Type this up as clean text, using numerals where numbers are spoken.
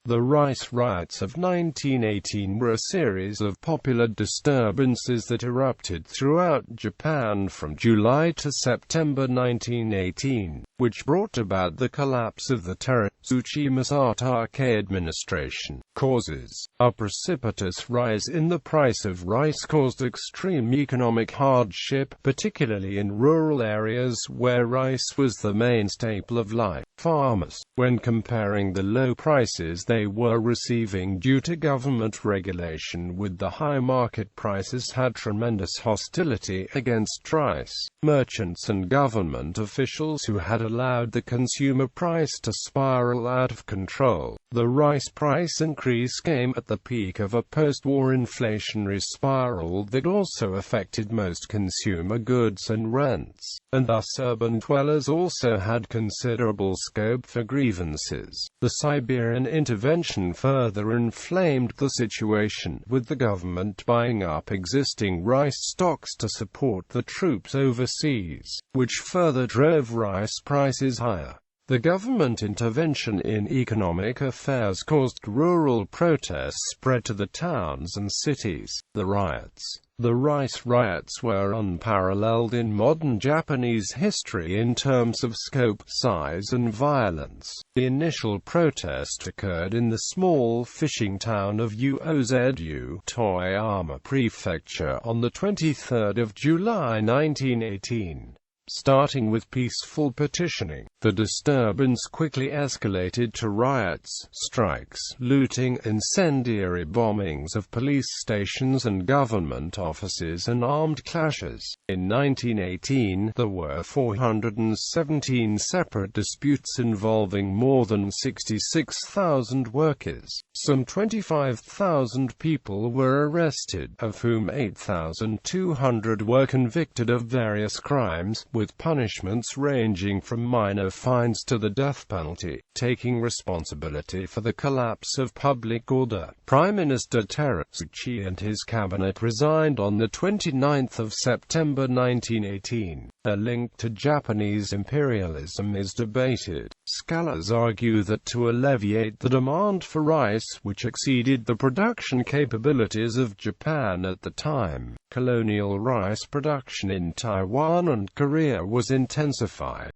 The rice riots of 1918 were a series of popular disturbances that erupted throughout Japan from July to September 1918, which brought about the collapse of the Terauchi Masatake administration. Causes: a precipitous rise in the price of rice caused extreme economic hardship, particularly in rural areas where rice was the main staple of life. Farmers, when comparing the low prices they were receiving due to government regulation with the high market prices, had tremendous hostility against rice. Merchants and government officials who had allowed the consumer price to spiral out of control. The rice price increase came at the peak of a post-war inflationary spiral that also affected most consumer goods and rents, and thus urban dwellers also had considerable scope for grievances. The Siberian intervention further inflamed the situation, with the government buying up existing rice stocks to support the troops overseas, which further drove rice prices higher. The government intervention in economic affairs caused rural protests spread to the towns and cities. The rice riots were unparalleled in modern Japanese history in terms of scope, size and violence. The initial protest occurred in the small fishing town of Uozu, Toyama Prefecture, on the 23rd of July 1918. Starting with peaceful petitioning, the disturbance quickly escalated to riots, strikes, looting, incendiary bombings of police stations and government offices, and armed clashes. In 1918, there were 417 separate disputes involving more than 66,000 workers. Some 25,000 people were arrested, of whom 8,200 were convicted of various crimes, with punishments ranging from minor fines to the death penalty. Taking responsibility for the collapse of public order, Prime Minister Terauchi and his cabinet resigned on the 29th of September 1918. A link to Japanese imperialism is debated. Scholars argue that to alleviate the demand for rice, which exceeded the production capabilities of Japan at the time, colonial rice production in Taiwan and Korea was intensified.